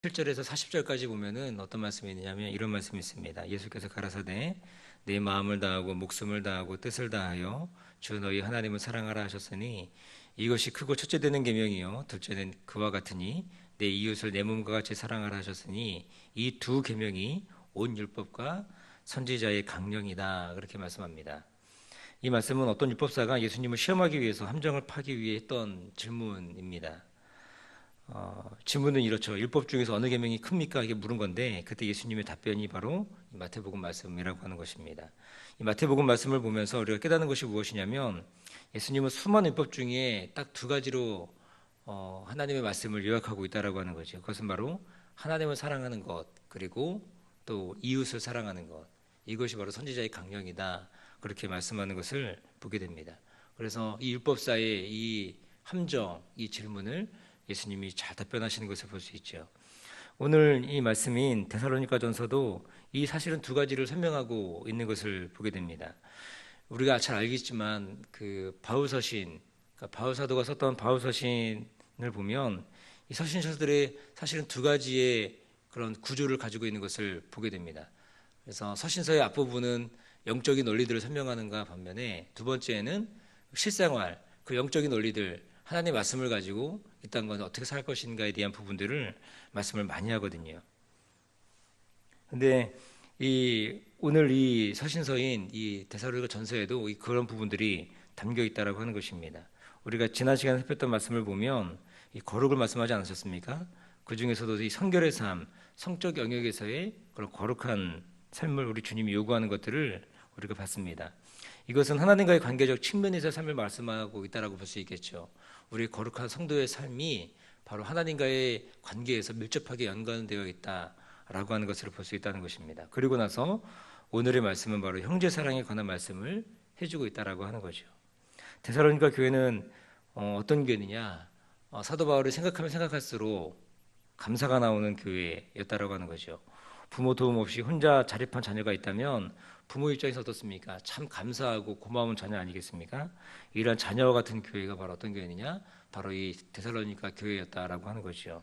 7절에서 40절까지 보면은 어떤 말씀이 있냐면 이런 말씀이 있습니다. 예수께서 가라사대 내 마음을 다하고 목숨을 다하고 뜻을 다하여 주 너희 하나님을 사랑하라 하셨으니 이것이 크고 첫째 되는 계명이요 둘째는 그와 같으니 내 이웃을 내 몸과 같이 사랑하라 하셨으니 이 두 계명이 온 율법과 선지자의 강령이다 그렇게 말씀합니다. 이 말씀은 어떤 율법사가 예수님을 시험하기 위해서 함정을 파기 위해 했던 질문입니다. 질문은 이렇죠. 율법 중에서 어느 계명이 큽니까? 이게 물은 건데 그때 예수님의 답변이 바로 이 마태복음 말씀이라고 하는 것입니다. 이 마태복음 말씀을 보면서 우리가 깨닫는 것이 무엇이냐면 예수님은 수많은 율법 중에 딱 두 가지로 하나님의 말씀을 요약하고 있다라고 하는 거죠. 그것은 바로 하나님을 사랑하는 것 그리고 또 이웃을 사랑하는 것 이것이 바로 선지자의 강령이다 그렇게 말씀하는 것을 보게 됩니다. 그래서 이 율법사의 이 함정 이 질문을 예수님이 잘 답변하시는 것을 볼 수 있죠. 오늘 이 말씀인 데살로니가전서도 이 사실은 두 가지를 설명하고 있는 것을 보게 됩니다. 우리가 잘 알겠지만 그 바울서신, 그러니까 바울 사도가 썼던 바울서신을 보면 이 서신서들의 사실은 두 가지의 그런 구조를 가지고 있는 것을 보게 됩니다. 그래서 서신서의 앞부분은 영적인 원리들을 설명하는가 반면에 두 번째는 실생활, 그 영적인 원리들 하나님의 말씀을 가지고 이 땅은 어떻게 살 것인가에 대한 부분들을 말씀을 많이 하거든요. 근데 오늘 이 서신서인 이 데살로니가 전서에도 그런 부분들이 담겨 있다라고 하는 것입니다. 우리가 지난 시간에 살폈던 말씀을 보면 이 거룩을 말씀하지 않으셨습니까? 그 중에서도 이 성결의 삶, 성적 영역에서의 그런 거룩한 삶을 우리 주님이 요구하는 것들을 우리가 봤습니다. 이것은 하나님과의 관계적 측면에서 삶을 말씀하고 있다라고 볼 수 있겠죠. 우리 거룩한 성도의 삶이 바로 하나님과의 관계에서 밀접하게 연관되어 있다라고 하는 것을 볼 수 있다는 것입니다. 그리고 나서 오늘의 말씀은 바로 형제 사랑에 관한 말씀을 해주고 있다라고 하는 거죠. 데살로니가 교회는 어떤 교회느냐? 사도 바울이 생각하면 생각할수록 감사가 나오는 교회였다라고 하는 거죠. 부모 도움 없이 혼자 자립한 자녀가 있다면 부모 입장에서 어떻습니까? 참 감사하고 고마운 자녀 아니겠습니까? 이런 자녀와 같은 교회가 바로 어떤 교회느냐? 바로 이 데살로니가 교회였다라고 하는 것이죠.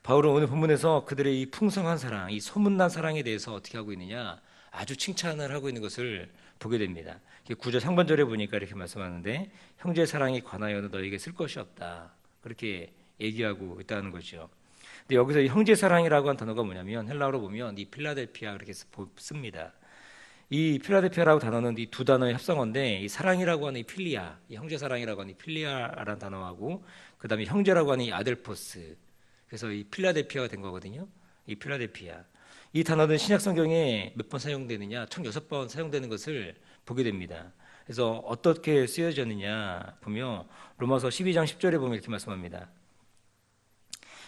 바울은 오늘 본문에서 그들의 이 풍성한 사랑, 이 소문난 사랑에 대해서 어떻게 하고 있느냐? 아주 칭찬을 하고 있는 것을 보게 됩니다. 9절 상반절에 보니까 이렇게 말씀하는데 형제 사랑에 관하여는 너에게 쓸 것이 없다. 그렇게 얘기하고 있다는 거죠. 근데 여기서 이 형제 사랑이라고 한 단어가 뭐냐면 헬라어로 보면 이 필라델피아 그렇게 씁니다. 이 필라델피아라고 단어는 이 두 단어의 합성어인데 이 사랑이라고 하는 이 필리아, 이 형제 사랑이라고 하는 이 필리아라는 단어하고 그다음에 형제라고 하는 이 아델포스. 그래서 이 필라델피아가 된 거거든요. 이 필라델피아. 이 단어는 신약 성경에 몇 번 사용되느냐? 총 6번 사용되는 것을 보게 됩니다. 그래서 어떻게 쓰여졌느냐 보면 로마서 12장 10절에 보면 이렇게 말씀합니다.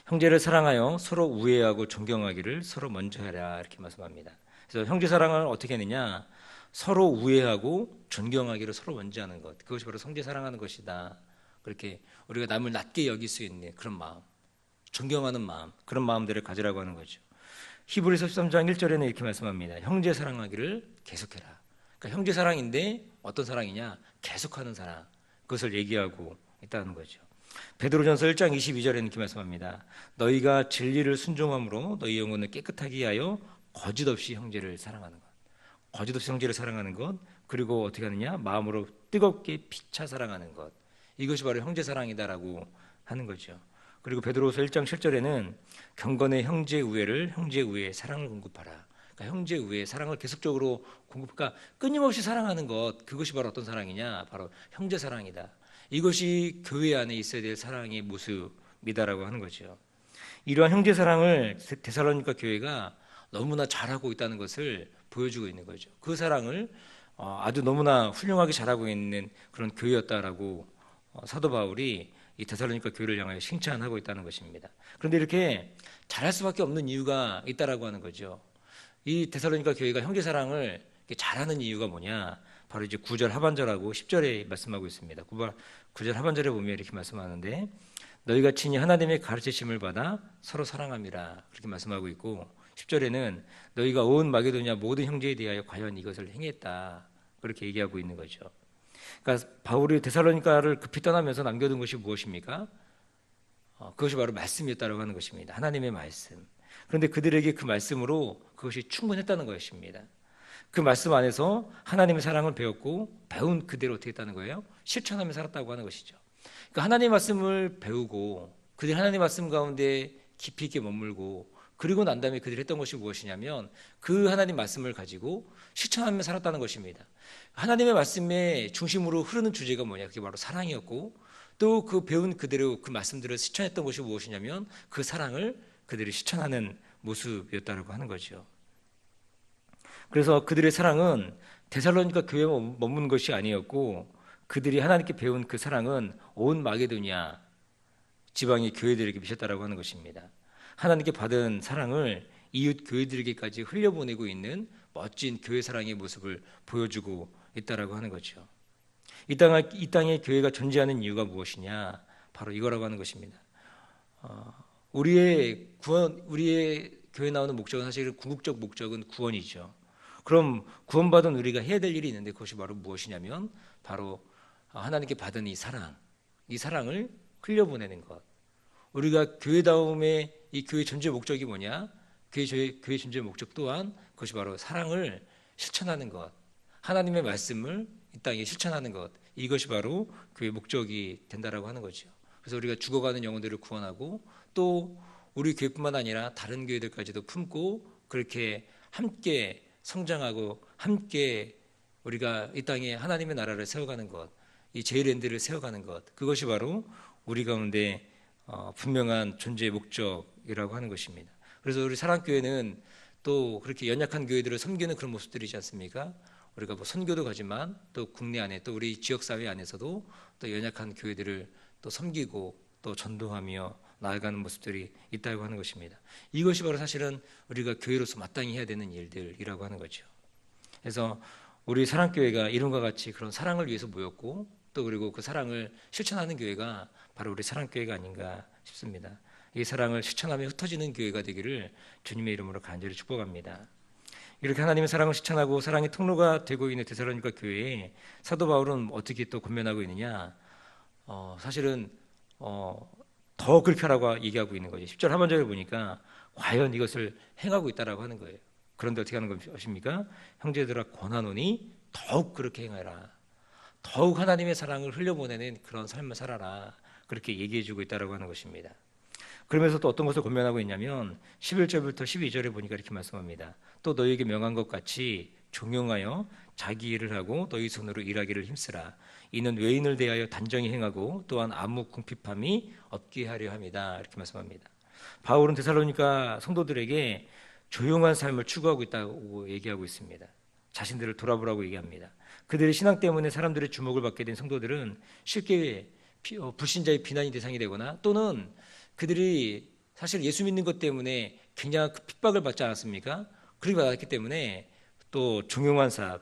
형제를 사랑하여 서로 우애하고 존경하기를 서로 먼저 하라 이렇게 말씀합니다. 그래서 형제 사랑을 어떻게 하느냐? 서로 우애하고 존경하기를 서로 먼저 하는 것. 그것이 바로 형제 사랑하는 것이다. 그렇게 우리가 남을 낮게 여길 수 있는 그런 마음, 존경하는 마음, 그런 마음들을 가지라고 하는 거죠. 히브리서 13장 1절에는 이렇게 말씀합니다. 형제 사랑하기를 계속해라. 그러니까 형제 사랑인데 어떤 사랑이냐? 계속하는 사랑. 그것을 얘기하고 있다는 거죠. 베드로전서 1장 22절에는 이렇게 말씀합니다. 너희가 진리를 순종함으로 너희 영혼을 깨끗하게 하여 거짓 없이 형제를 사랑하는 것. 거짓 없이 형제를 사랑하는 것. 그리고 어떻게 하느냐? 마음으로 뜨겁게 피차 사랑하는 것. 이것이 바로 형제 사랑이다라고 하는 거죠. 그리고 베드로서 1장 7절에는 경건의 형제 우애를 형제 우애 사랑을 공급하라. 그러니까 형제 우애 사랑을 계속적으로 그러니까 끊임없이 사랑하는 것. 그것이 바로 어떤 사랑이냐? 바로 형제 사랑이다. 이것이 교회 안에 있어야 될 사랑의 모습이다라고 하는 거죠. 이러한 형제 사랑을 데살로니가 교회가 너무나 잘하고 있다는 것을 보여주고 있는 거죠. 그 사랑을 아주 너무나 훌륭하게 잘하고 있는 그런 교회였다라고 사도 바울이 이 데살로니가 교회를 향하여 칭찬하고 있다는 것입니다. 그런데 이렇게 잘할 수밖에 없는 이유가 있다라고 하는 거죠. 이 데살로니가 교회가 형제 사랑을 잘하는 이유가 뭐냐? 바로 이제 9절 하반절하고 10절에 말씀하고 있습니다. 9절 하반절에 보면 이렇게 말씀하는데 너희가 친히 하나님의 가르치심을 받아 서로 사랑함이라 그렇게 말씀하고 있고 10절에는 너희가 온 마게도냐 모든 형제에 대하여 과연 이것을 행했다 그렇게 얘기하고 있는 거죠. 그러니까 바울이 데살로니가를 급히 떠나면서 남겨둔 것이 무엇입니까? 그것이 바로 말씀이었다고 하는 것입니다. 하나님의 말씀. 그런데 그들에게 그 말씀으로 그것이 충분했다는 것입니다. 그 말씀 안에서 하나님의 사랑을 배웠고 배운 그대로 어떻게 했다는 거예요? 실천하며 살았다고 하는 것이죠. 그러니까 하나님의 말씀을 배우고 그들이 하나님의 말씀 가운데 깊이 있게 머물고 그리고 난 다음에 그들이 했던 것이 무엇이냐면 그 하나님 말씀을 가지고 실천하며 살았다는 것입니다. 하나님의 말씀의 중심으로 흐르는 주제가 뭐냐? 그게 바로 사랑이었고 또 그 배운 그대로 그 말씀들을 실천했던 것이 무엇이냐면 그 사랑을 그들이 실천하는 모습이었다고 하는 거죠. 그래서 그들의 사랑은 데살로니가 교회에 머문 것이 아니었고 그들이 하나님께 배운 그 사랑은 온 마게도냐 지방의 교회들에게 미쳤다라고 하는 것입니다. 하나님께 받은 사랑을 이웃 교회들에게까지 흘려보내고 있는 멋진 교회 사랑의 모습을 보여주고 있다라고 하는 거죠. 이 땅에 교회가 존재하는 이유가 무엇이냐? 바로 이거라고 하는 것입니다. 우리의 교회 나오는 목적은 사실 궁극적 목적은 구원이죠. 그럼 구원받은 우리가 해야 될 일이 있는데 그것이 바로 무엇이냐면 바로 하나님께 받은 이 사랑을 흘려보내는 것. 우리가 교회다움의 이 교회 존재 목적이 뭐냐? 교회 존재 목적 또한 그것이 바로 사랑을 실천하는 것. 하나님의 말씀을 이 땅에 실천하는 것. 이것이 바로 교회의 목적이 된다라고 하는 거죠. 그래서 우리가 죽어가는 영혼들을 구원하고 또 우리 교회뿐만 아니라 다른 교회들까지도 품고 그렇게 함께 성장하고 함께 우리가 이 땅에 하나님의 나라를 세워가는 것, 이 제일랜드를 세워가는 것, 그것이 바로 우리 가운데 분명한 존재의 목적이라고 하는 것입니다. 그래서 우리 사랑교회는 또 그렇게 연약한 교회들을 섬기는 그런 모습들이지 않습니까? 우리가 뭐 선교도 가지만 또 국내 안에 또 우리 지역사회 안에서도 또 연약한 교회들을 또 섬기고 또 전도하며 나아가는 모습들이 있다고 하는 것입니다. 이것이 바로 사실은 우리가 교회로서 마땅히 해야 되는 일들이라고 하는 거죠. 그래서 우리 사랑교회가 이름과 같이 그런 사랑을 위해서 모였고 또 그리고 그 사랑을 실천하는 교회가 바로 우리 사랑교회가 아닌가 싶습니다. 이 사랑을 실천하며 흩어지는 교회가 되기를 주님의 이름으로 간절히 축복합니다. 이렇게 하나님의 사랑을 실천하고 사랑의 통로가 되고 있는 데살로니가 교회에 사도 바울은 어떻게 또 권면하고 있느냐? 사실은 더 그렇게 하라고 얘기하고 있는 거죠. 10절 하반절에 보니까 과연 이것을 행하고 있다라고 하는 거예요. 그런데 어떻게 하는 것입니까? 형제들아 권하노니 더욱 그렇게 행하라. 더욱 하나님의 사랑을 흘려보내는 그런 삶을 살아라. 그렇게 얘기해주고 있다라고 하는 것입니다. 그러면서 또 어떤 것을 권면하고 있냐면 11절부터 12절에 보니까 이렇게 말씀합니다. 또 너희에게 명한 것 같이 종용하여 자기 일을 하고 너희 손으로 일하기를 힘쓰라. 이는 외인을 대하여 단정히 행하고 또한 아무 궁핍함이 없게 하려 함이다. 이렇게 말씀합니다. 바울은 데살로니가 성도들에게 조용한 삶을 추구하고 있다고 얘기하고 있습니다. 자신들을 돌아보라고 얘기합니다. 그들의 신앙 때문에 사람들의 주목을 받게 된 성도들은 쉽게 불신자의 비난의 대상이 되거나 또는 그들이 사실 예수 믿는 것 때문에 굉장한 핍박을 받지 않았습니까? 그렇게 받았기 때문에 또 종용한 삶,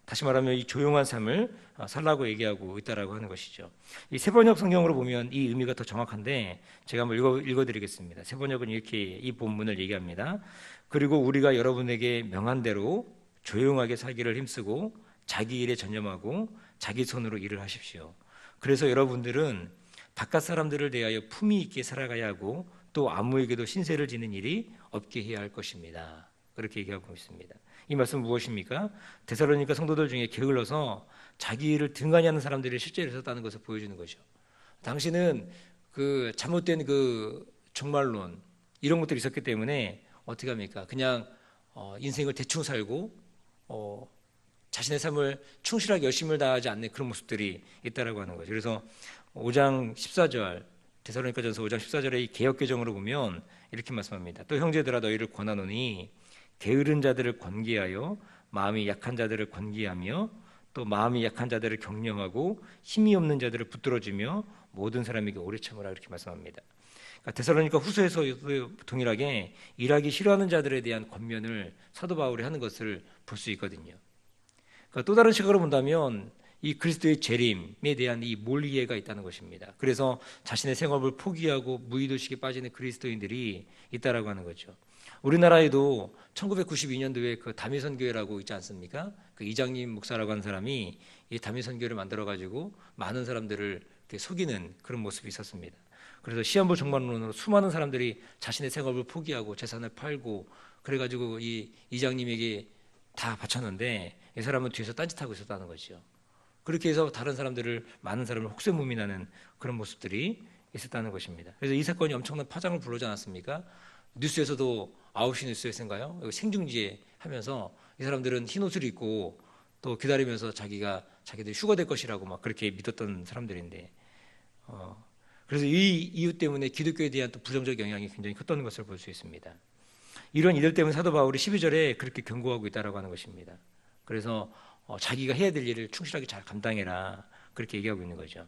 다시 말하면 이 조용한 삶을 살라고 얘기하고 있다라고 하는 것이죠. 이 세번역 성경으로 보면 이 의미가 더 정확한데 제가 한번 읽어드리겠습니다. 세번역은 이렇게 이 본문을 얘기합니다. 그리고 우리가 여러분에게 명한 대로 조용하게 살기를 힘쓰고 자기 일에 전념하고 자기 손으로 일을 하십시오. 그래서 여러분들은 바깥 사람들을 대하여 품위 있게 살아가야 하고 또 아무에게도 신세를 지는 일이 없게 해야 할 것입니다. 그렇게 얘기하고 있습니다. 이 말씀은 무엇입니까? 데살로니가 성도들 중에 게을러서 자기 일을 등한히 하는 사람들이 실제로 있었다는 것을 보여주는 거죠. 당신은 그 잘못된 그 종말론 이런 것들이 있었기 때문에 어떻게 합니까? 그냥 인생을 대충 살고 자신의 삶을 충실하게 열심을 다하지 않는 그런 모습들이 있다라고 하는 거죠. 그래서 5장 14절 데살로니가전서 5장 14절의 이 개역개정으로 보면 이렇게 말씀합니다. 또 형제들아 너희를 권하노니 게으른 자들을 권계하여 마음이 약한 자들을 권계하며 또 마음이 약한 자들을 격려하고 힘이 없는 자들을 붙들어주며 모든 사람에게 오래 참으라 이렇게 말씀합니다. 그러니까 데살로니가 후서에서 동일하게 일하기 싫어하는 자들에 대한 권면을 사도 바울이 하는 것을 볼 수 있거든요. 그러니까 또 다른 시각으로 본다면 이 그리스도의 재림에 대한 이 몰이해가 있다는 것입니다. 그래서 자신의 생업을 포기하고 무의도식에 빠지는 그리스도인들이 있다라고 하는 거죠. 우리나라에도 1992년도에 그 다미선교회라고 있지 않습니까? 그 이장님 목사라고 하는 사람이 이 다미선교회를 만들어 가지고 많은 사람들을 이렇게 속이는 그런 모습이 있었습니다. 그래서 시한부 종말론으로 수많은 사람들이 자신의 생업을 포기하고 재산을 팔고 그래가지고 이 이장님에게 다 바쳤는데 이 사람은 뒤에서 딴짓하고 있었다는 거죠. 그렇게 해서 다른 사람들을 많은 사람을 혹세무민하는 그런 모습들이 있었다는 것입니다. 그래서 이 사건이 엄청난 파장을 불러오지 않았습니까? 뉴스에서도 9시 뉴스에서인가요? 생중지에 하면서 이 사람들은 흰 옷을 입고 또 기다리면서 자기들 휴가 될 것이라고 막 그렇게 믿었던 사람들인데 그래서 이 이유 때문에 기독교에 대한 또 부정적 영향이 굉장히 컸던 것을 볼 수 있습니다. 이런 이들 때문에 사도 바울이 12절에 그렇게 경고하고 있다라고 하는 것입니다. 그래서 자기가 해야 될 일을 충실하게 잘 감당해라 그렇게 얘기하고 있는 거죠.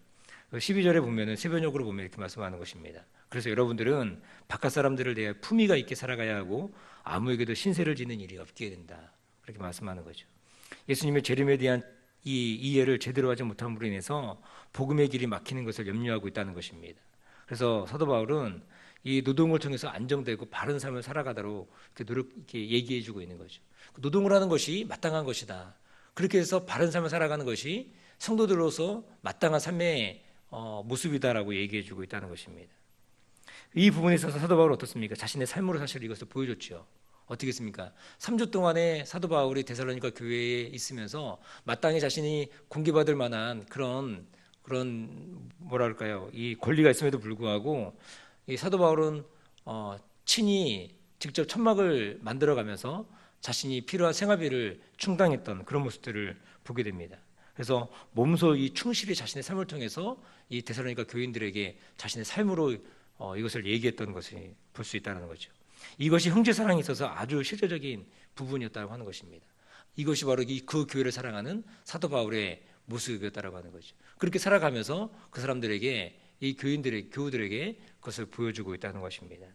12절에 보면은 세변역으로 보면 이렇게 말씀하는 것입니다. 그래서 여러분들은 바깥 사람들을 대해 품위가 있게 살아가야 하고 아무에게도 신세를 지는 일이 없게 된다 그렇게 말씀하는 거죠. 예수님의 재림에 대한 이 이해를 제대로 하지 못함으로 인해서 복음의 길이 막히는 것을 염려하고 있다는 것입니다. 그래서 사도 바울은 이 노동을 통해서 안정되고 바른 삶을 살아가도록 이렇게 얘기해주고 있는 거죠. 노동을 하는 것이 마땅한 것이다. 그렇게 해서 바른 삶을 살아가는 것이 성도들로서 마땅한 삶의 모습이다라고 얘기해주고 있다는 것입니다. 이 부분에 있어서 사도 바울은 어떻습니까? 자신의 삶으로 사실 이것을 보여줬죠. 어떻게 했습니까? 3주 동안에 사도 바울이 데살로니가 교회에 있으면서 마땅히 자신이 공개받을 만한 그런 뭐랄까요? 이 권리가 있음에도 불구하고 이 사도 바울은 친히 직접 천막을 만들어가면서 자신이 필요한 생활비를 충당했던 그런 모습들을 보게 됩니다. 그래서 몸소 이 충실히 자신의 삶을 통해서 이 데살로니가 교인들에게 자신의 삶으로 이것을 얘기했던 것을 볼 수 있다는 거죠. 이것이 형제 사랑에 있어서 아주 실제적인 부분이었다고 하는 것입니다. 이것이 바로 그 교회를 사랑하는 사도 바울의 모습이었다고 하는 거죠. 그렇게 살아가면서 그 사람들에게 이 교우들에게 그것을 보여주고 있다는 것입니다.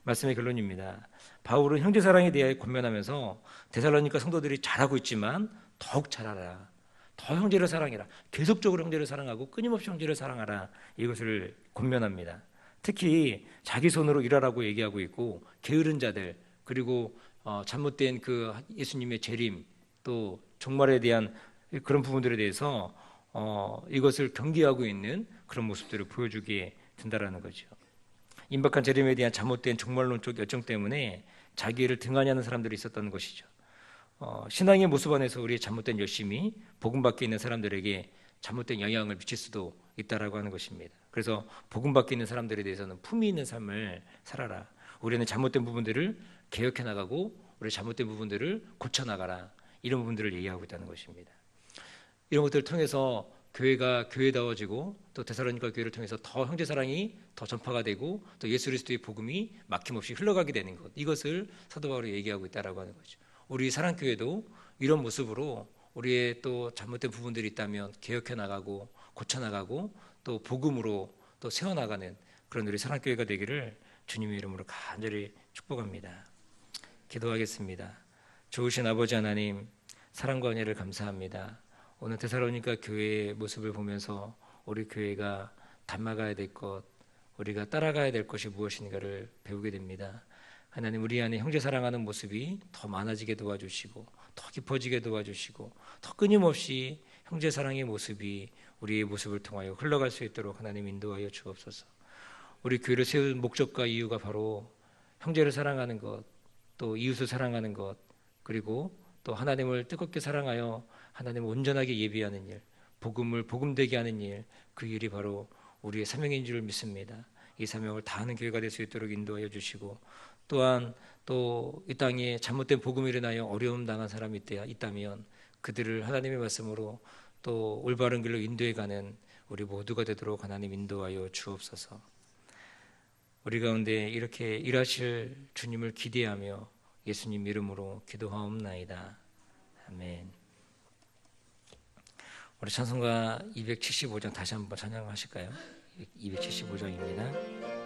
말씀의 결론입니다. 바울은 형제 사랑에 대해 권면하면서 데살로니가 성도들이 잘하고 있지만 더욱 잘하라. 더 형제를 사랑해라. 계속적으로 형제를 사랑하고 끊임없이 형제를 사랑하라. 이것을 권면합니다. 특히 자기 손으로 일하라고 얘기하고 있고 게으른 자들 그리고 잘못된 그 예수님의 재림 또 종말에 대한 그런 부분들에 대해서 이것을 경계하고 있는 그런 모습들을 보여주게 된다라는 거죠. 임박한 재림에 대한 잘못된 종말론적 열정 때문에 자기 일을 등한히 하는 사람들이 있었던 것이죠. 신앙의 모습 안에서 우리의 잘못된 열심이 복음 밖에 있는 사람들에게 잘못된 영향을 미칠 수도 있다라고 하는 것입니다. 그래서 복음 밖에 있는 사람들에 대해서는 품위 있는 삶을 살아라. 우리는 잘못된 부분들을 개혁해 나가고 우리 잘못된 부분들을 고쳐 나가라. 이런 부분들을 얘기하고 있다는 것입니다. 이런 것들을 통해서 교회가 교회다워지고 또 데살로니가 교회를 통해서 더 형제 사랑이 더 전파가 되고 또 예수 그리스도의 복음이 막힘없이 흘러가게 되는 것. 이것을 사도 바울이 얘기하고 있다라고 하는 거죠. 우리 사랑교회도 이런 모습으로 우리의 또 잘못된 부분들이 있다면 개혁해 나가고 고쳐 나가고 또 복음으로 또 세워나가는 그런 우리 사랑교회가 되기를 주님의 이름으로 간절히 축복합니다. 기도하겠습니다. 좋으신 아버지 하나님, 사랑과 은혜를 감사합니다. 오늘 데살로니가 교회의 모습을 보면서 우리 교회가 닮아가야 될 것, 우리가 따라가야 될 것이 무엇인가를 배우게 됩니다. 하나님, 우리 안에 형제 사랑하는 모습이 더 많아지게 도와주시고 더 깊어지게 도와주시고 더 끊임없이 형제 사랑의 모습이 우리의 모습을 통하여 흘러갈 수 있도록 하나님 인도하여 주옵소서. 우리 교회를 세운 목적과 이유가 바로 형제를 사랑하는 것, 또 이웃을 사랑하는 것, 그리고 또 하나님을 뜨겁게 사랑하여 하나님을 온전하게 예비하는 일, 복음을 복음되게 하는 일, 그 일이 바로 우리의 사명인 줄 믿습니다. 이 사명을 다하는 교회가 될 수 있도록 인도하여 주시고 또한 또 이 땅에 잘못된 복음을 인하여 어려움 당한 사람이 있다면 그들을 하나님의 말씀으로 또 올바른 길로 인도해가는 우리 모두가 되도록 하나님 인도하여 주옵소서. 우리 가운데 이렇게 일하실 주님을 기대하며 예수님 이름으로 기도하옵나이다. 아멘. 우리 찬송가 275장 다시 한번 찬양하실까요? 275장입니다.